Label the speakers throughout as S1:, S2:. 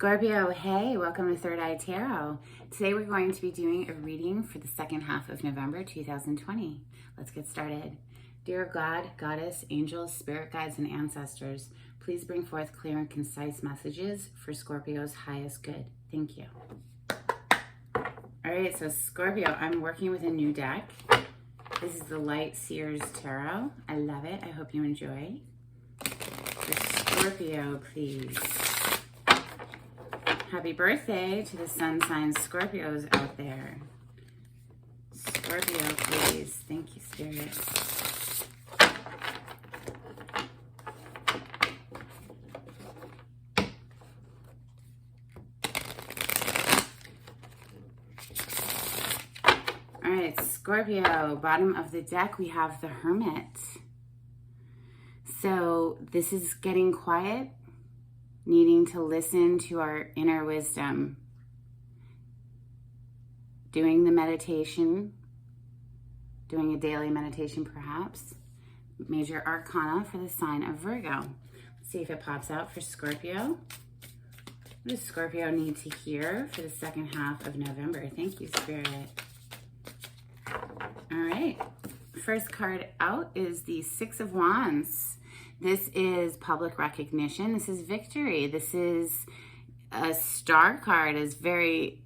S1: Scorpio, hey, welcome to Third Eye Tarot. Today we're going to be doing a reading for the second half of November 2020. Let's get started. Dear God, Goddess, angels, spirit guides, and ancestors, please bring forth clear and concise messages for Scorpio's highest good. Thank you. All right, so Scorpio, I'm working with a new deck. This is the Light Seers Tarot. I love it. I hope you enjoy. For Scorpio, please. Happy birthday to the sun sign Scorpios out there. Scorpio, please. Thank you, Spirit. All right, Scorpio, bottom of the deck, we have the Hermit. So this is getting quiet, needing to listen to our inner wisdom, doing the meditation, doing a daily meditation perhaps. Major Arcana for the sign of Virgo. Let's see if it pops out for Scorpio. What does Scorpio need to hear for the second half of November? Thank you, Spirit. All right, first card out is the Six of Wands. This is public recognition. This is victory. This is a star card, is very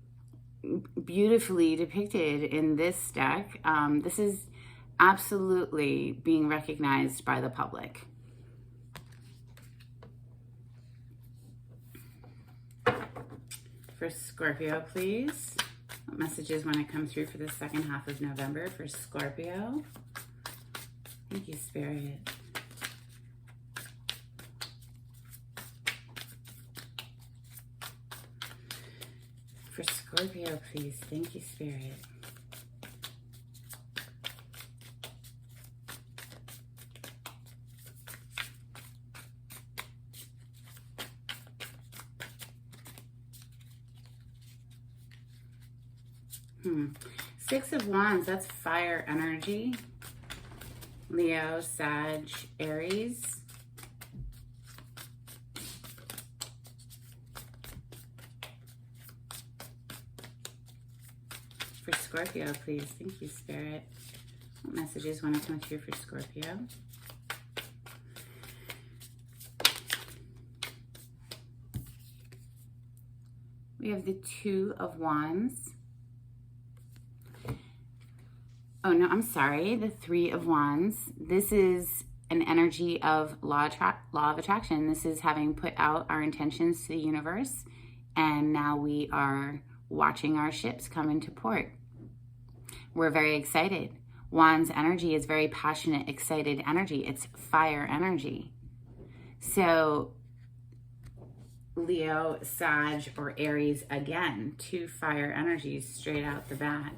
S1: beautifully depicted in this deck. This is absolutely being recognized by the public. For Scorpio, please. What messages want to come through for the second half of November for Scorpio? Thank you, Spirit. For Scorpio, please. Thank you, Spirit. Six of Wands, that's fire energy. Leo, Sag, Aries. For Scorpio, please. Thank you, Spirit. What messages want to come through for Scorpio? We have the Two of Wands. Oh, no, I'm sorry. The Three of Wands. This is an energy of law of attraction. This is having put out our intentions to the universe, and now we are watching our ships come into port. We're very excited. Wands energy is very passionate, excited energy. It's fire energy. So Leo, Sag, or Aries, again, two fire energies straight out the bat.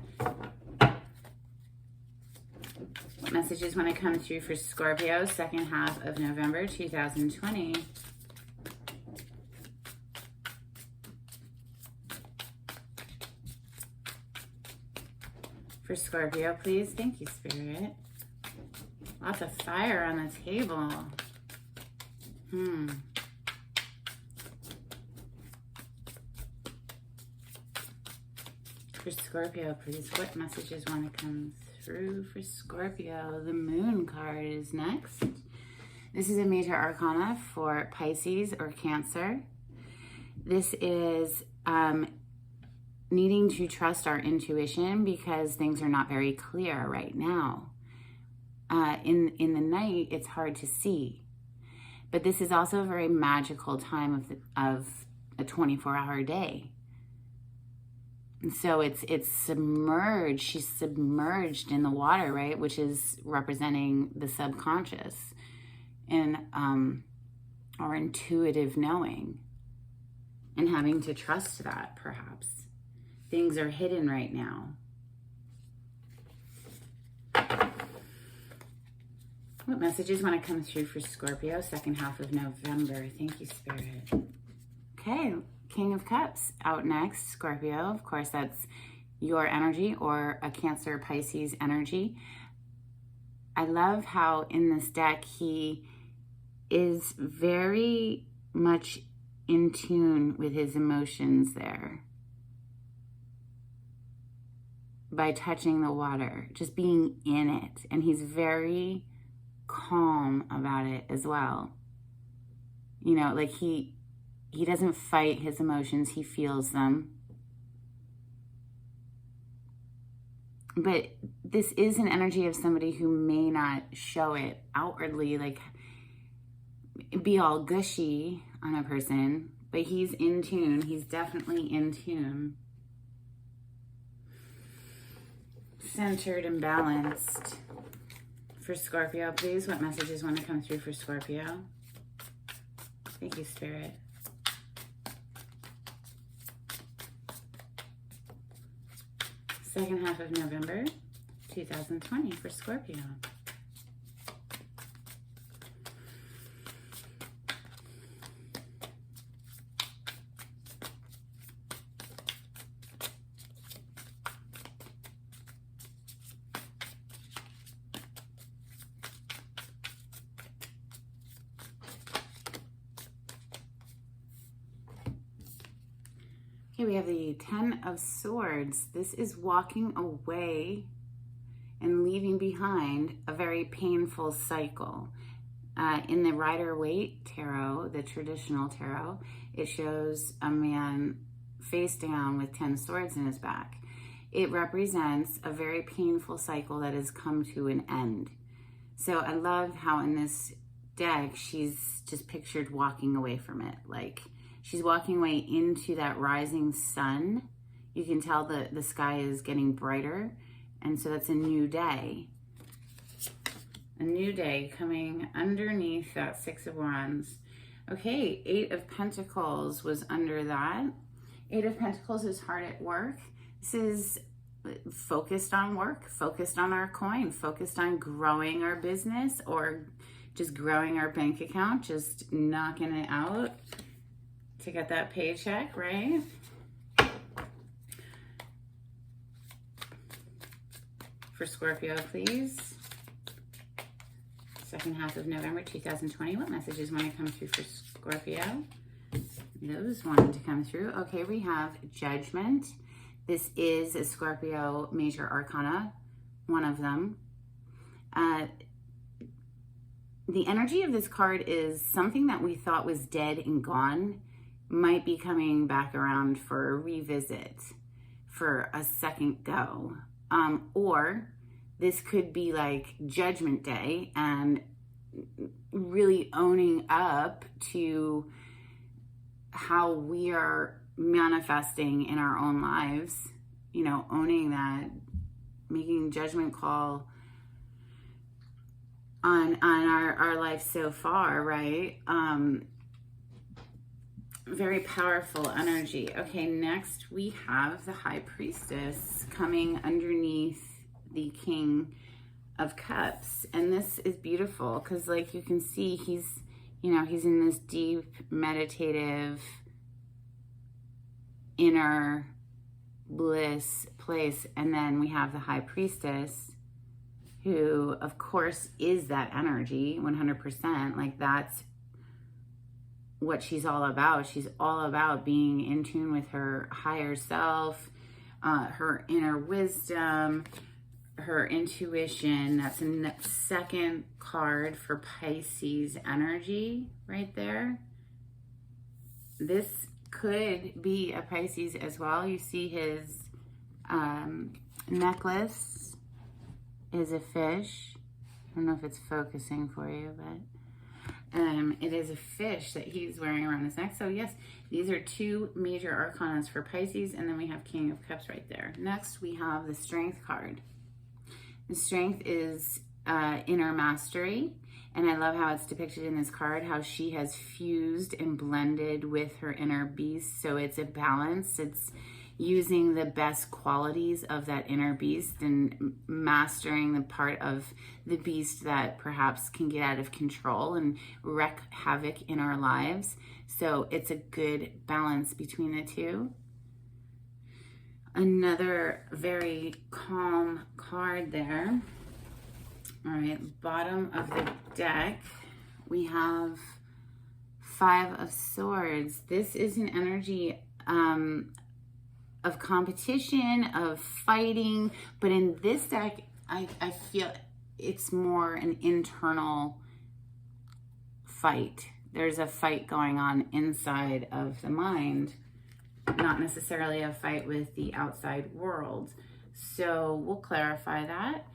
S1: What messages want to come through for Scorpio, second half of November 2020? For Scorpio, please. Thank you, Spirit. Lots of fire on the table. For Scorpio, please. What messages want to come through for Scorpio? The Moon card is next. This is a major arcana for Pisces or Cancer. This is needing to trust our intuition because things are not very clear right now. In the night, it's hard to see. But this is also a very magical time of a 24-hour day. And so it's submerged. She's submerged in the water, right? Which is representing the subconscious and our intuitive knowing and having to trust that, perhaps. Things are hidden right now. What messages want to come through for Scorpio, second half of November? Thank you, Spirit. Okay, King of Cups out next, Scorpio. Of course, that's your energy or a Cancer, Pisces energy. I love how in this deck he is very much in tune with his emotions there by touching the water, just being in it. And he's very calm about it as well. You know, like he doesn't fight his emotions, he feels them. But this is an energy of somebody who may not show it outwardly, like be all gushy on a person, but he's in tune. He's definitely in tune. Centered and balanced. For Scorpio, please, what messages want to come through for Scorpio? Thank you, Spirit. Second half of November 2020 for Scorpio. Okay, we have the Ten of Swords. This is walking away and leaving behind a very painful cycle. In the Rider-Waite tarot, the traditional tarot, it shows a man face down with 10 swords in his back. It represents a very painful cycle that has come to an end. So I love how in this deck, she's just pictured walking away from it. Like, she's walking away into that rising sun. You can tell the sky is getting brighter. And so that's a new day. A new day coming underneath that Six of Wands. Okay, Eight of Pentacles was under that. Eight of Pentacles is hard at work. This is focused on work, focused on our coin, focused on growing our business or just growing our bank account, just knocking it out to get that paycheck, right? For Scorpio, please. Second half of November 2020. What messages want to come through for Scorpio? Those wanted to come through. Okay, we have Judgment. This is a Scorpio major arcana, one of them. The energy of this card is something that we thought was dead and gone might be coming back around for a revisit, for a second go. Or this could be like Judgment Day and really owning up to how we are manifesting in our own lives, you know, owning that, making judgment call on our life so far, right? Very powerful energy. Okay, next we have the High Priestess coming underneath the King of Cups. And this is beautiful because, like, you can see he's, you know, he's in this deep meditative inner bliss place. And then we have the High Priestess, who of course is that energy 100%. Like, that's what she's all about. She's all about being in tune with her higher self, her inner wisdom, her intuition. That's a second card for Pisces energy right there. This could be a Pisces as well. You see his necklace is a fish. I don't know if it's focusing for you, but it is a fish that he's wearing around his neck. So yes, these are two major arcanas for Pisces, and then we have King of Cups right there. Next, we have the Strength card. The Strength is inner mastery, and I love how it's depicted in this card, how she has fused and blended with her inner beast. So it's a balance. It's using the best qualities of that inner beast and mastering the part of the beast that perhaps can get out of control and wreak havoc in our lives. So it's a good balance between the two. Another very calm card there. All right, bottom of the deck, we have Five of Swords. This is an energy of competition, of fighting, but in this deck, I feel it's more an internal fight. There's a fight going on inside of the mind, not necessarily a fight with the outside world. So we'll clarify that.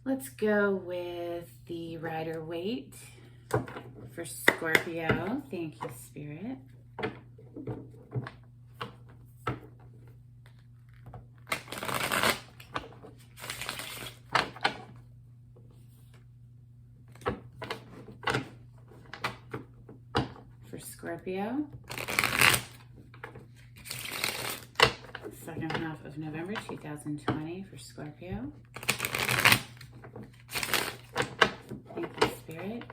S1: Let's go with the Rider-Waite for Scorpio. Thank you, Spirit. For Scorpio. Second half of November 2020 for Scorpio. Thank you, Spirit.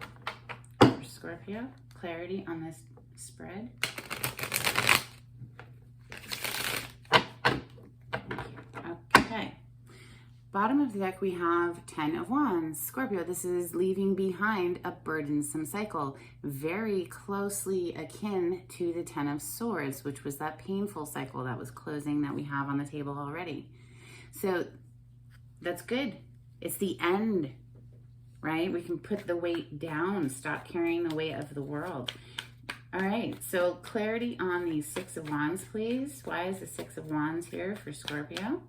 S1: For Scorpio, clarity on this spread. Okay. Bottom of the deck, we have 10 of Wands. Scorpio, this is leaving behind a burdensome cycle, very closely akin to the 10 of Swords, which was that painful cycle that was closing that we have on the table already. So that's good. It's the end, right? We can put the weight down, stop carrying the weight of the world. All right, so clarity on the Six of Wands, please. Why is the Six of Wands here for Scorpio?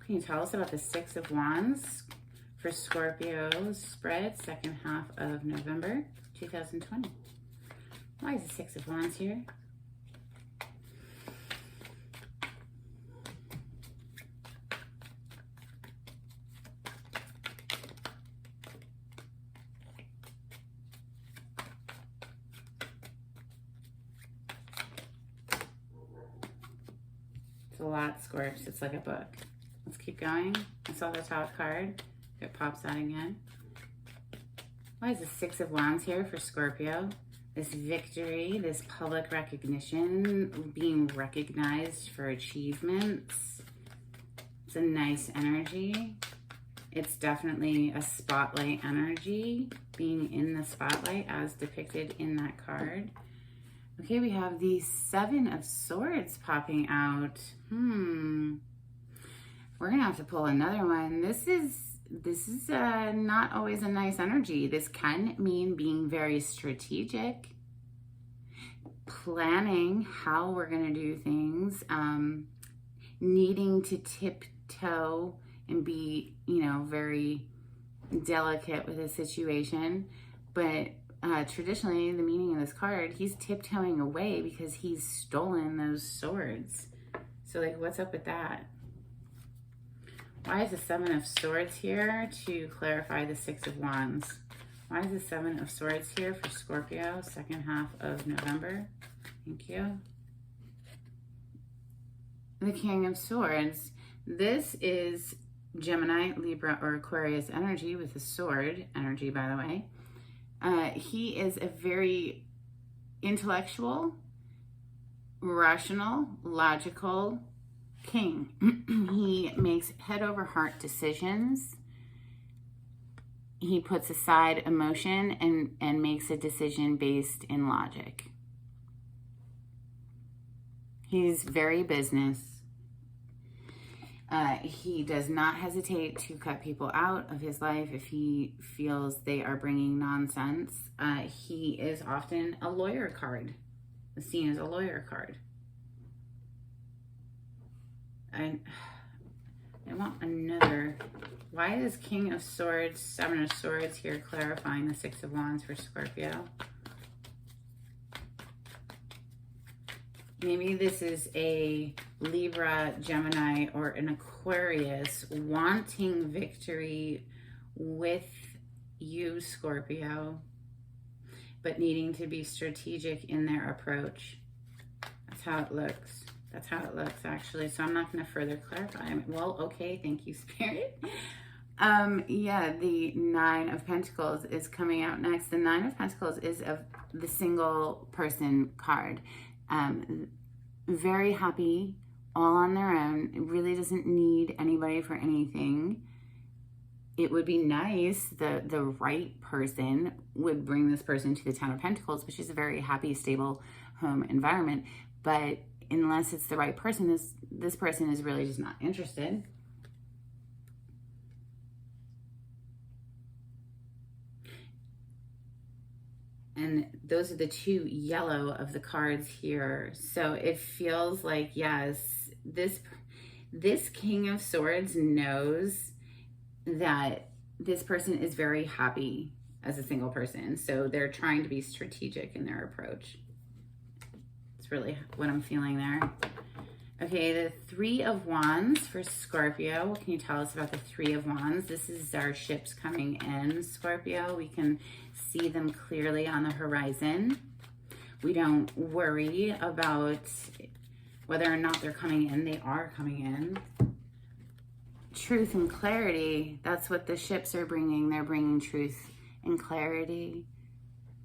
S1: Can you tell us about the Six of Wands for Scorpio's spread, second half of November 2020? Why is the Six of Wands here? It's a lot, Scorps. It's like a book. Let's keep going. I saw the top card. It pops out again. Why is the Six of Wands here for Scorpio? This victory, this public recognition, being recognized for achievements. It's a nice energy. It's definitely a spotlight energy, being in the spotlight as depicted in that card. Okay, we have the Seven of Swords popping out. We're gonna have to pull another one. This is not always a nice energy. This can mean being very strategic, planning how we're gonna do things, needing to tiptoe and be, very delicate with a situation. But traditionally, the meaning of this card, he's tiptoeing away because he's stolen those swords. So like, what's up with that? Why is the Seven of Swords here to clarify the Six of Wands? Why is the Seven of Swords here for Scorpio, second half of November? Thank you. The King of Swords. This is Gemini, Libra, or Aquarius energy with the sword energy, by the way. He is a very intellectual, rational, logical king. He makes head over heart decisions. He puts aside emotion and makes a decision based in logic. He's very business. He does not hesitate to cut people out of his life if he feels they are bringing nonsense. He is often a lawyer card, seen as a lawyer card. I want another. Why is King of Swords, Seven of Swords here clarifying the Six of Wands for Scorpio? Maybe this is a Libra, Gemini, or an Aquarius wanting victory with you, Scorpio, but needing to be strategic in their approach. That's how it looks. That's how it looks, actually. So I'm not going to further clarify. Well, okay, thank you, Spirit. Yeah, the Nine of Pentacles is coming out next. The Nine of Pentacles is the single person card. Very happy, all on their own. It really doesn't need anybody for anything. it would be nice, the right person would bring this person to the Ten of Pentacles, which is a very happy, stable home environment. But unless it's the right person, this person is really just not interested. And those are the two yellow of the cards here. So it feels like, yes, this King of Swords knows that this person is very happy as a single person. So they're trying to be strategic in their approach. It's really what I'm feeling there. Okay, the Three of Wands for Scorpio. What can you tell us about the Three of Wands? This is our ships coming in, Scorpio. We can see them clearly on the horizon. We don't worry about whether or not they're coming in. They are coming in. Truth and clarity, that's what the ships are bringing. They're bringing truth and clarity.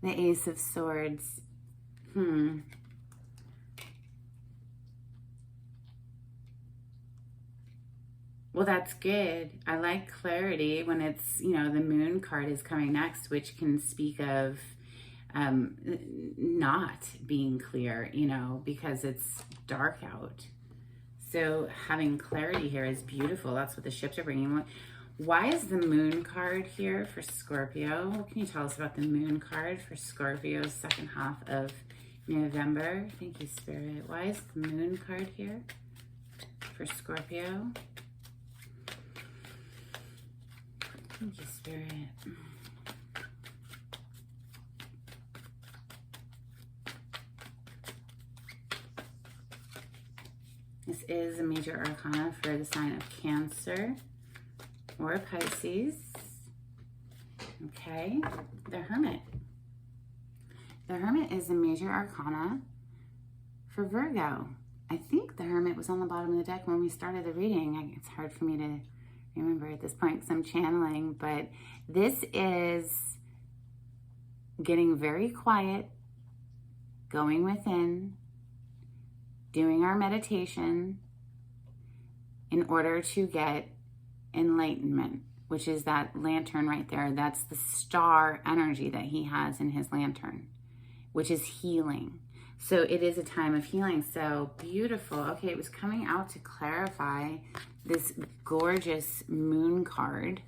S1: The Ace of Swords. Well, that's good. I like clarity when it's, you know, the Moon card is coming next, which can speak of not being clear, you know, because it's dark out. So having clarity here is beautiful. That's what the ships are bringing. Why is the Moon card here for Scorpio? What can you tell us about the Moon card for Scorpio's second half of November? Thank you, Spirit. Why is the Moon card here for Scorpio? Thank you, Spirit. This is a major arcana for the sign of Cancer or Pisces. Okay, the Hermit. The Hermit is a major arcana for Virgo. I think the Hermit was on the bottom of the deck when we started the reading. It's hard for me to remember at this point because I'm channeling, but this is getting very quiet, going within, doing our meditation in order to get enlightenment, which is that lantern right there. That's the star energy that he has in his lantern, which is healing. So it is a time of healing. So beautiful. Okay, it was coming out to clarify this gorgeous Moon card.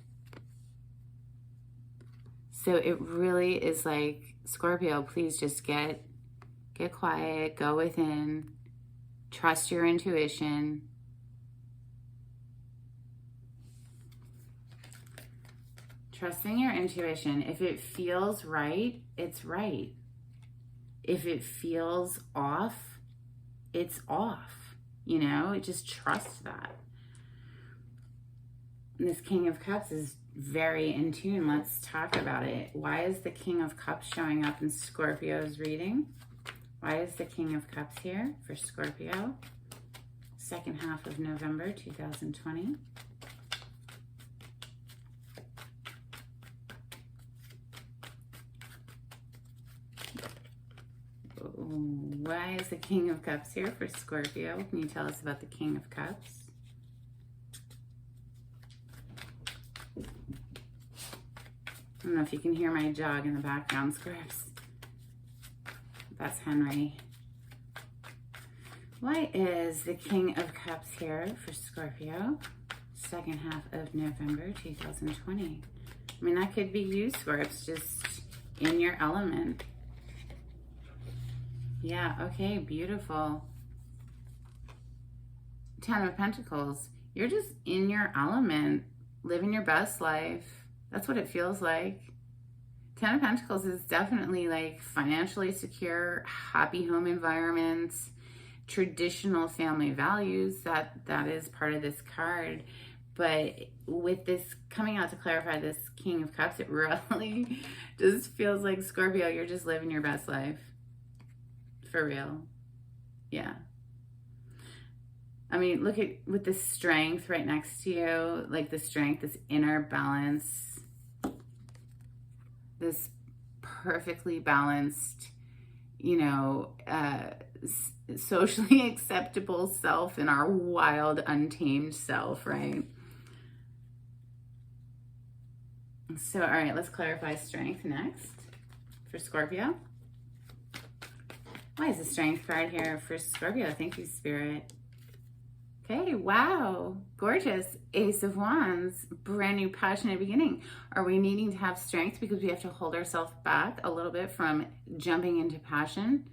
S1: So it really is like, Scorpio, please just get quiet, go within, trust your intuition. Trusting your intuition. If it feels right, it's right. If it feels off, it's off. You know, just trust that. And this King of Cups is very in tune. Let's talk about it. Why is the King of Cups showing up in Scorpio's reading? Why is the King of Cups here for Scorpio? Second half of November 2020. Why is the King of Cups here for Scorpio? Can you tell us about the King of Cups? I don't know if you can hear my jog in the background, Scripps. That's Henry. Why is the King of Cups here for Scorpio? Second half of November 2020. I mean, that could be you, Scorps, just in your element. Yeah, okay, beautiful. Ten of Pentacles. You're just in your element, living your best life. That's what it feels like. Ten of Pentacles is definitely like financially secure, happy home environments, traditional family values. That is part of this card. But with this coming out to clarify this King of Cups, it really just feels like, Scorpio, you're just living your best life. For real. Yeah. I mean, look at with the strength right next to you, like the strength, this inner balance, this perfectly balanced, you know, socially acceptable self and our wild, untamed self, right? So, all right, let's clarify strength next for Scorpio. Why is the strength card here for Scorpio? Thank you, Spirit. Okay, wow, gorgeous. Ace of Wands, brand new passionate beginning. Are we needing to have strength because we have to hold ourselves back a little bit from jumping into passion?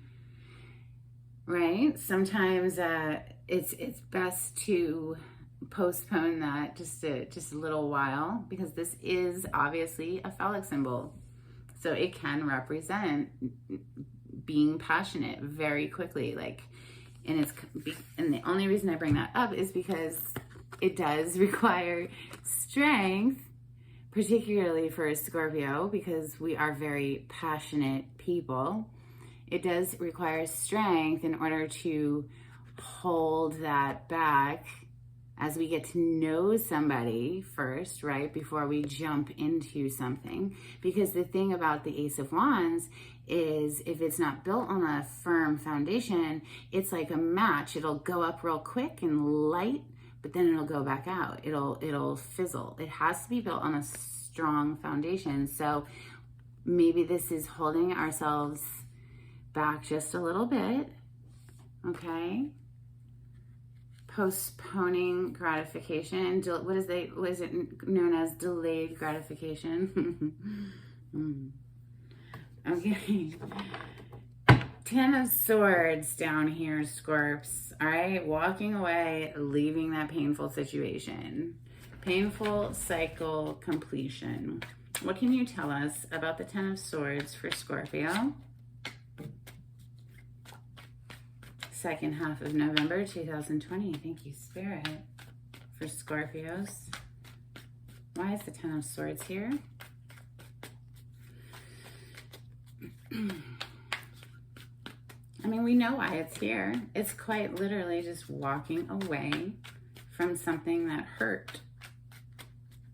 S1: Right? Sometimes it's best to postpone that just a little while, because this is obviously a phallic symbol. So it can represent being passionate very quickly, and the only reason I bring that up is because it does require strength, particularly for a Scorpio, because we are very passionate people. It does require strength in order to hold that back as we get to know somebody first, right? Before we jump into something. Because the thing about the Ace of Wands is if it's not built on a firm foundation, it's like a match. It'll go up real quick and light, but then it'll go back out. It'll fizzle. It has to be built on a strong foundation. So maybe this is holding ourselves back just a little bit, okay? Postponing gratification. What is it known as? Delayed gratification. Okay. 10 of Swords down here, Scorps. All right, walking away, leaving that painful situation. Painful cycle completion. What can you tell us about the 10 of Swords for Scorpio? Second half of November 2020. Thank you, Spirit, for Scorpios. Why is the 10 of Swords here? I mean, we know why it's here. It's quite literally just walking away from something that hurt.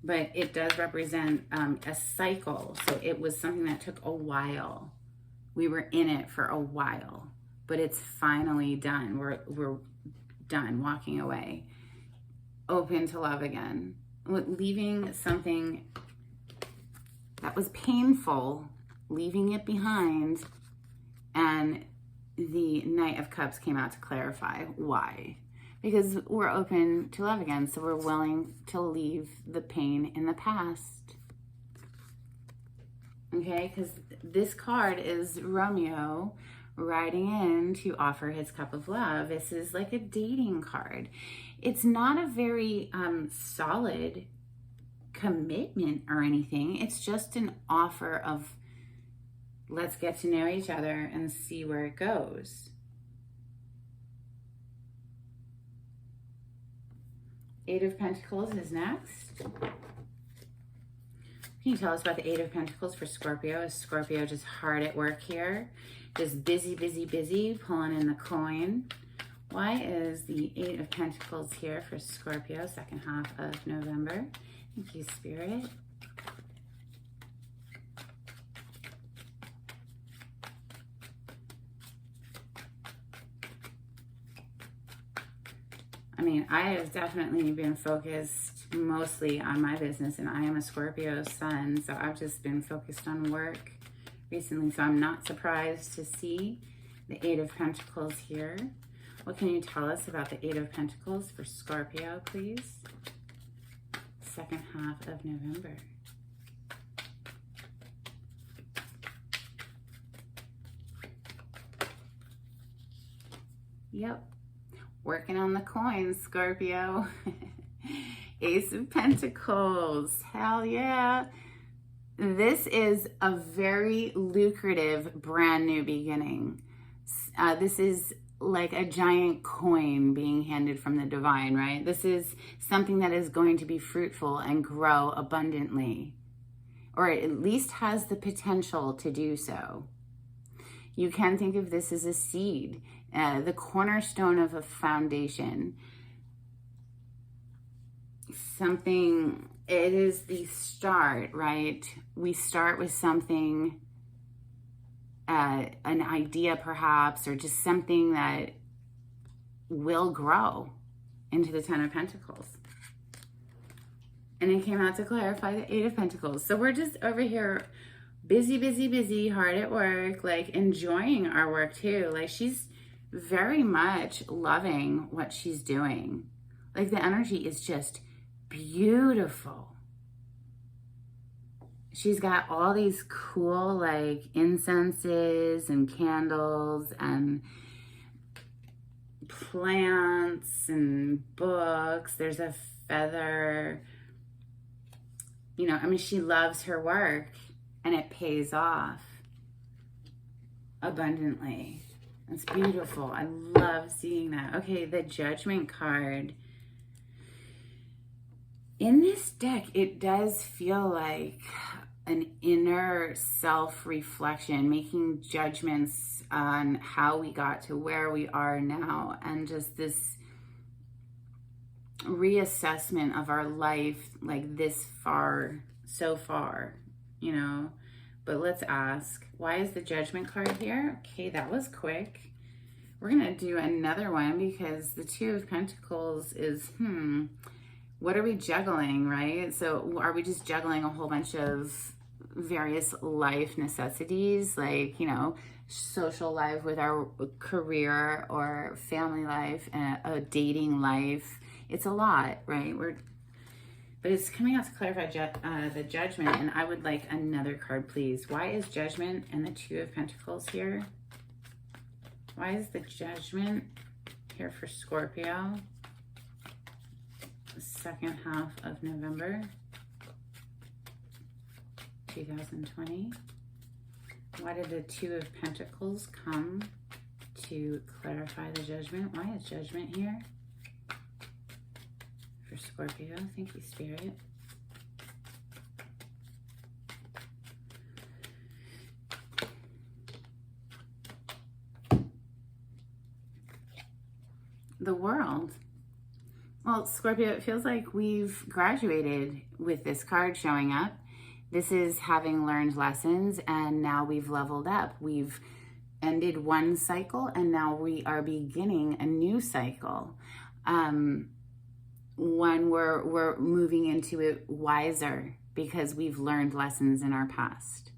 S1: But it does represent a cycle. So it was something that took a while. We were in it for a while. But it's finally done. We're done walking away. Open to love again. Leaving something that was painful, leaving it behind. And the Knight of Cups came out to clarify why. Because we're open to love again. So we're willing to leave the pain in the past. Okay, because this card is Romeo riding in to offer his cup of love. This is like a dating card. It's not a very solid commitment or anything. It's just an offer of let's get to know each other and see where it goes. Eight of Pentacles is next. Can you tell us about the Eight of Pentacles for Scorpio? Is Scorpio just hard at work here? Just busy, busy, busy, pulling in the coin. Why is the Eight of Pentacles here for Scorpio, second half of November? Thank you, Spirit. I mean, I have definitely been focused mostly on my business, and I am a Scorpio sun, so I've just been focused on work recently, so I'm not surprised to see the Eight of Pentacles here. What can you tell us about the Eight of Pentacles for Scorpio, please? Second half of November. Yep. Working on the coins, Scorpio. Ace of Pentacles. Hell yeah. This is a very lucrative brand new beginning. This is like a giant coin being handed from the divine, right? This is something that is going to be fruitful and grow abundantly, or it at least has the potential to do so. You can think of this as a seed, the cornerstone of a foundation. Something, it is the start, right? We start with something, an idea perhaps, or just something that will grow into the Ten of Pentacles. And it came out to clarify the Eight of Pentacles. So we're just over here busy, busy, busy, hard at work, like enjoying our work too. Like she's very much loving what she's doing. Like the energy is just beautiful. She's got all these cool like incenses and candles and plants and books. There's a feather. You know, I mean, she loves her work and it pays off abundantly. It's beautiful. I love seeing that. Okay, the Judgment card. In this deck, it does feel like an inner self-reflection, making judgments on how we got to where we are now, and just this reassessment of our life, like this far, so far, you know. But let's ask, why is the Judgment card here? Okay, that was quick. We're gonna do another one because the Two of Pentacles is, what are we juggling, right? So are we just juggling a whole bunch of various life necessities, like, you know, social life with our career or family life and a dating life? It's a lot, right? But it's coming out to clarify the Judgment, and I would like another card, please. Why is Judgment and the Two of Pentacles here? Why is the Judgment here for Scorpio? The second half of November 2020. Why did the Two of Pentacles come to clarify the Judgment? Why is Judgment here for Scorpio? Thank you, Spirit. The World. Well, Scorpio, it feels like we've graduated with this card showing up. This is having learned lessons, and now we've leveled up. We've ended one cycle, and now we are beginning a new cycle. When we're moving into it wiser because we've learned lessons in our past.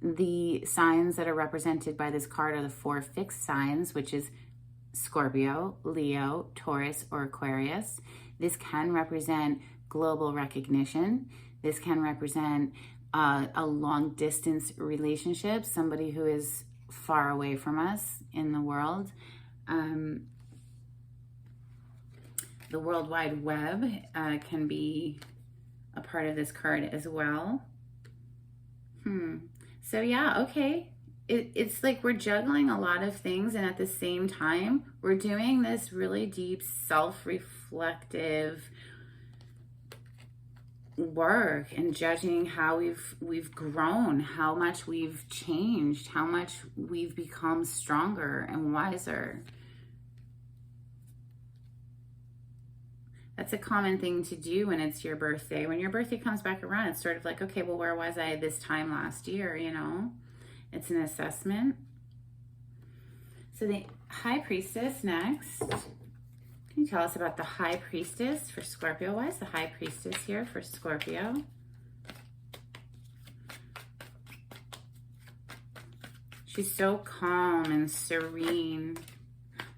S1: The signs that are represented by this card are the four fixed signs, which is Scorpio, Leo, Taurus, or Aquarius. This can represent global recognition. This can represent a long distance relationship, somebody who is far away from us in the world. The World Wide Web can be a part of this card as well. So yeah, okay. It's like we're juggling a lot of things, and at the same time, we're doing this really deep self-reflective work and judging how we've grown, how much we've changed, how much we've become stronger and wiser. That's a common thing to do when it's your birthday. When your birthday comes back around, it's sort of like, okay, well, where was I this time last year, you know? It's an assessment. So the High Priestess next. Can you tell us about the High Priestess for Scorpio? Why is the High Priestess here for Scorpio? She's so calm and serene.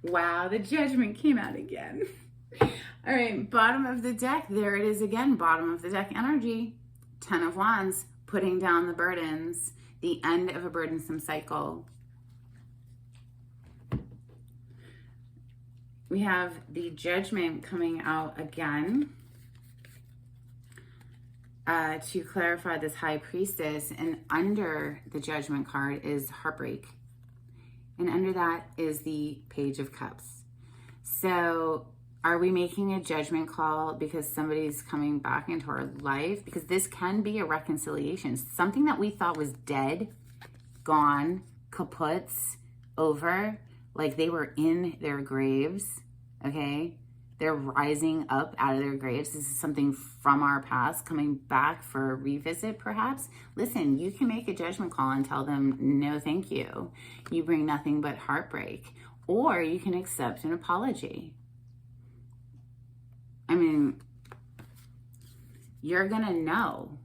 S1: Wow, the Judgment came out again. All right, bottom of the deck. There it is again, bottom of the deck energy. 10 of Wands, putting down the burdens. The end of a burdensome cycle. We have the Judgment coming out again to clarify this High Priestess. And under the Judgment card is heartbreak. And under that is the Page of Cups. So are we making a judgment call because somebody's coming back into our life? Because this can be a reconciliation. Something that we thought was dead, gone, kaputs, over, like they were in their graves, okay? They're rising up out of their graves. This is something from our past coming back for a revisit, perhaps. Listen, you can make a judgment call and tell them, no, thank you. You bring nothing but heartbreak. Or you can accept an apology. I mean, you're going to know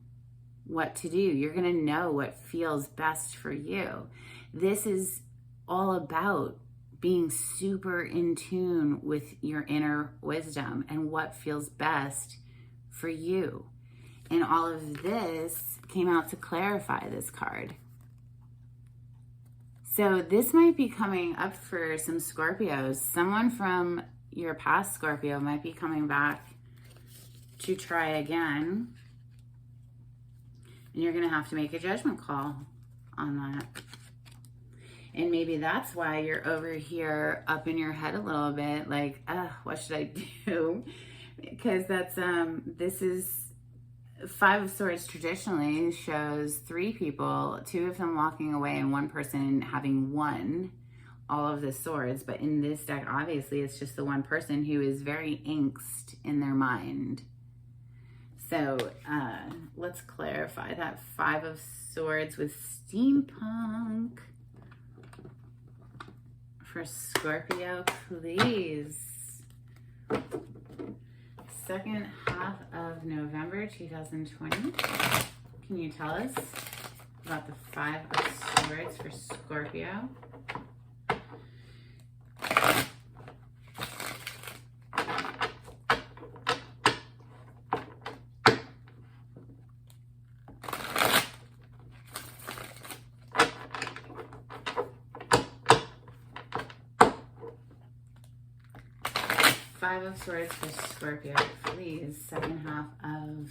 S1: what to do. You're going to know what feels best for you. This is all about being super in tune with your inner wisdom and what feels best for you. And all of this came out to clarify this card. So this might be coming up for some Scorpios. Someone from your past, Scorpio, might be coming back to try again. And you're going to have to make a judgment call on that. And maybe that's why you're over here up in your head a little bit, like, what should I do? Because that's, this is Five of Swords traditionally shows three people, two of them walking away and one person having won all of the swords. But in this deck, obviously, it's just the one person who is very angst in their mind. So let's clarify that Five of Swords with steampunk. For Scorpio, please. Second half of November 2020. Can you tell us about the Five of Swords for Scorpio? Five of Swords for Scorpio, please. Second half of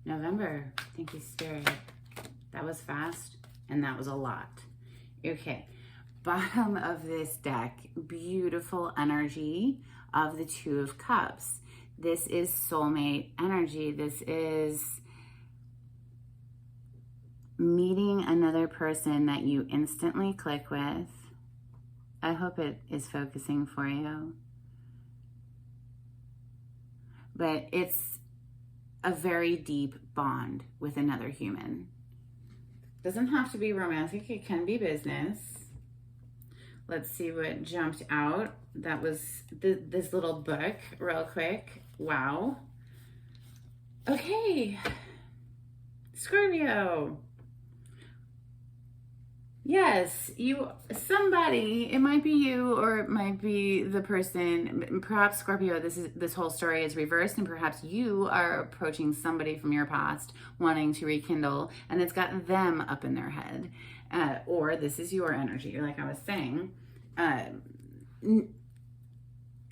S1: November. Thank you, Spirit. That was fast, and that was a lot. Okay, bottom of this deck, beautiful energy of the Two of Cups. This is soulmate energy. This is meeting another person that you instantly click with. I hope it is focusing for you. But it's a very deep bond with another human. Doesn't have to be romantic, it can be business. Let's see what jumped out. That was this little book, real quick. Wow. Okay, Scorpio. Yes, somebody, it might be you or it might be the person, perhaps Scorpio, this whole story is reversed, and perhaps you are approaching somebody from your past wanting to rekindle, and it's got them up in their head. Or this is your energy, like I was saying.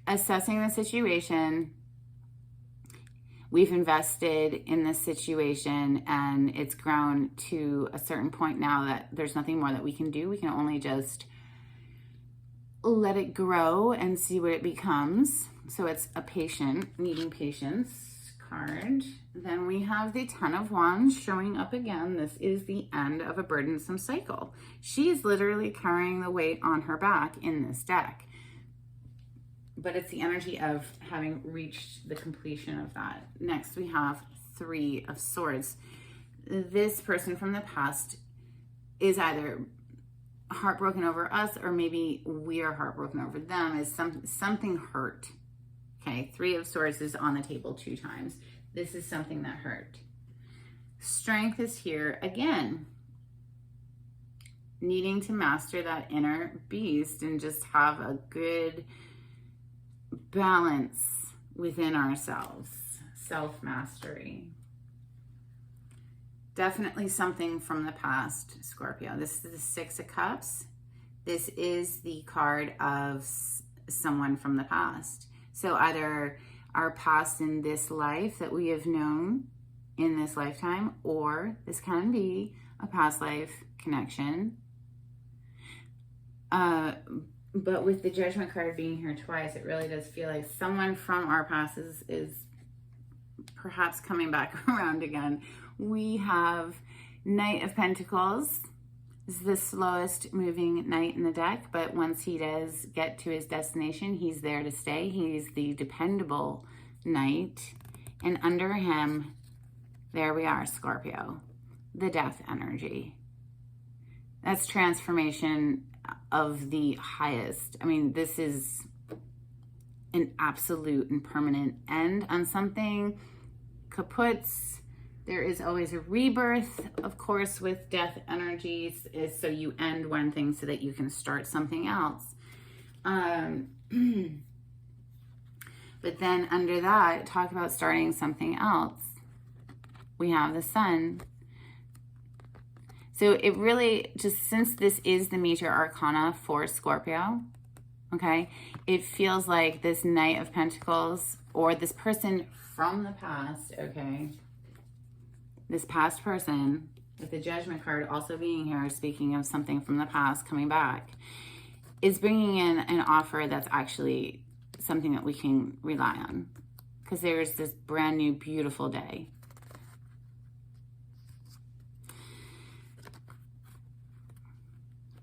S1: Assessing the situation. We've invested in this situation and it's grown to a certain point now that there's nothing more that we can do. We can only just let it grow and see what it becomes. So it's a patient, needing patience card. Then we have the Ten of Wands showing up again. This is the end of a burdensome cycle. She's literally carrying the weight on her back in this deck. But it's the energy of having reached the completion of that. Next, we have Three of Swords. This person from the past is either heartbroken over us, or maybe we are heartbroken over them. Is something hurt. Okay, Three of Swords is on the table 2 times. This is something that hurt. Strength is here again. Needing to master that inner beast and just have a good balance within ourselves. Self-mastery. Definitely something from the past, Scorpio. This is the Six of Cups. This is the card of someone from the past. So either our past in this life that we have known in this lifetime, or this can be a past life connection. But with the Judgment card being here twice, it really does feel like someone from our past is perhaps coming back around again. We have Knight of Pentacles. This is the slowest moving knight in the deck, but once he does get to his destination, he's there to stay. He's the dependable knight. And under him, there we are, Scorpio, the Death energy. That's transformation of the highest. I mean, this is an absolute and permanent end on something. Kaputs, There is always a rebirth, of course, with death energies, is so you end one thing so that you can start something else. But then under that, talk about starting something else. We have the Sun. So it really, just since this is the major arcana for Scorpio, okay, it feels like this Knight of Pentacles, or this person from the past, okay, this past person, with the Judgment card also being here, speaking of something from the past coming back, is bringing in an offer that's actually something that we can rely on, because there's this brand new beautiful day.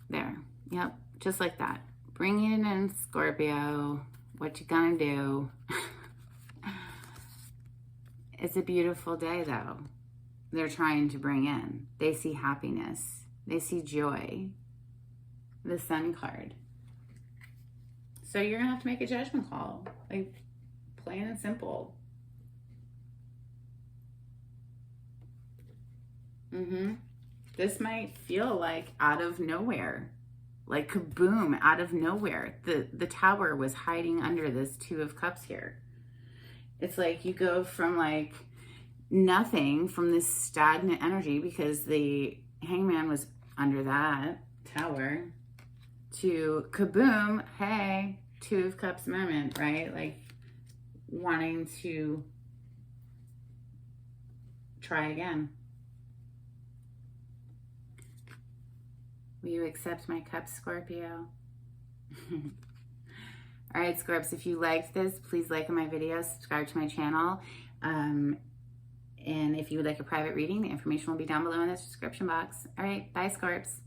S1: There, yep, just like that. Bring it in, Scorpio. What you gonna do? It's a beautiful day, though. They're trying to bring in. They see happiness. They see joy. The Sun card. So you're gonna have to make a judgment call, like plain and simple. This might feel like out of nowhere, like kaboom, out of nowhere. The Tower was hiding under this Two of Cups here. It's like you go from like nothing, from this stagnant energy, because the Hangman was under that Tower, to kaboom, hey, Two of Cups moment, right? Like wanting to try again. Will you accept my cup, Scorpio? All right, Scorps, if you liked this, please like my video, subscribe to my channel. And if you would like a private reading, the information will be down below in the description box. All right, bye, Scorps.